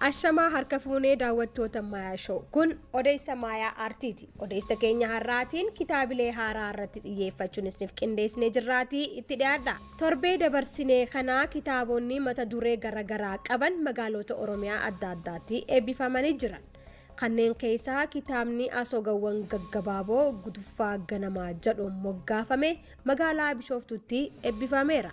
Ashamaa harka fuunee daawwattoota Maayaa Show. Kun odeessa Maayaa Aartiiti. Odeessa keenya har'aatiin kitaabilee haaraa irratti xiyyeeffachuun isiniif qindeessinee jirraatii itti dhiyaadha. Torbee dabarsinee kanaa kitaabonni mata duree garaagaraa qaban magaalota Oromiyaa adda addaatti eebbifamanii jiran. Kanneen keessaa kitaabni asoogawwan gaggabaaboo guduffaa ganamaa jedhuun moggaafame magaalaa Bishooftuutti eebbifameera.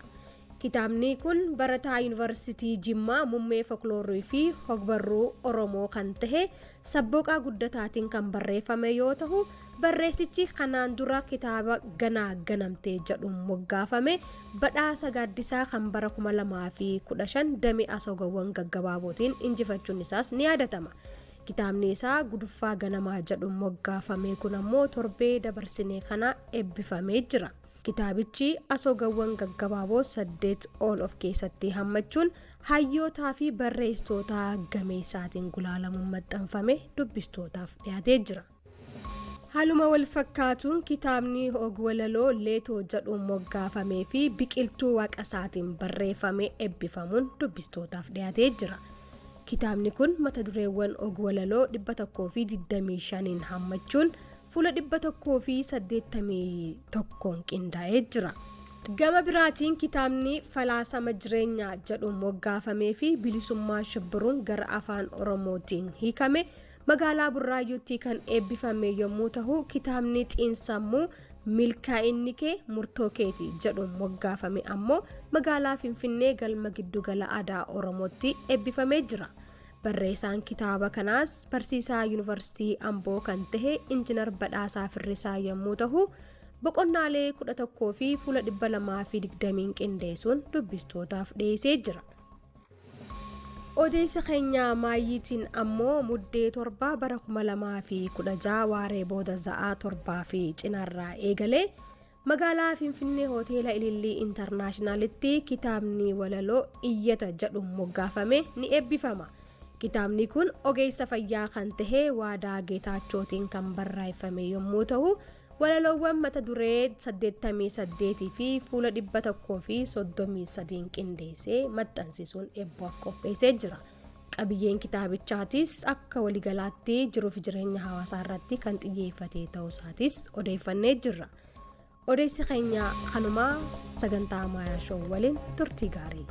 Kitaabni kun barataa yuunivarsiitii Jimmaa muummee folkloorii fi hogbarruu Oromoo kan ta'e Sabbooqaa Guddataatiin kan barreeffame yoo ta'u, barreessichi kanaan dura kitaaba ganaa ganamtee jedhuun moggaafame badhaasa gaaddisaa kan bara 2015 damee asoogawwan gaggabaabootiin injifachuun isaas ni yaadatama. Kitaabni isaa guduffaa ganamaa jedhuun moggaafame kun ammoo torbee dabarsinee kana eebbifamee jira. Kitaabichi asoogawwan gaggabaaboo 8 ol of keessatti hammachuun hayyootaa fi barreessitoota gameessaatiin gulaalamuun maxxanfame dubbistootaaf dhiyaatee jira. Haaluma wal fakkaatuun kitaabni Ogwalaloo Leetoo jedhuun moggaafamee fi Biqiltuu Waaqasaatiin barreeffame eebbifamuun dubbistootaaf dhiyaatee jira. Kitaabni kun mata dureewwan Ogwalaloo 125 hammachuun fuula 181 qindaa'ee jira. Gama biraatiin kitaabni Falaasama Jireenyaa jedhuun moggaafamee fi Bilisummaa Shibbiruun gara afaan Oromootiin hiikame magaalaa Burraayyuutti kan eebbifame yommuu ta'u, kitaabni Xiinsammuu Milkaa'inni kee murtoo keeti jedhuun moggaafame ammoo magaalaa Finfinnee galma giddugala aadaa Oromootti eebbifamee jira. Barreessaan kitaaba kanaas barsiisaa yuunivarsiitii Amboo kan ta'e Injiinar Badhaasaa Firrisaa yommuu ta'u, boqonnaalee 11 fi fuula 220 qindeessuun dubbistootaaf dhiyeessee jira. Odeessa keenya maayitiin ammoo muddee 7 bara 2016 waaree booda za'aa 7 fi cinaarraa eegalee magaalaa Finfinnee hoteela Ilillii Intarnaashinaalitti kitaabni walaloo Iyyata jedhuun moggaafame ni eebbifama. Kitaabni kun ogeessa fayyaa kan ta'e Waadaa Geetaachootiin kan barreeffame yommuu ta'u, walaloowwan mata duree 88 fi fuula 133 qindeessee maxxansisuun eebbaaf qopheessee jira. Qabiyyeen kitaabichaatis akka waliigalaatti jiruuf jireenya hawaasaa irratti kan xiyyeeffate ta'uusaatis odeeffannee jirra. Odeessi keenya kanumaa sagantaa Maayaa Show waliin turtii gaarii.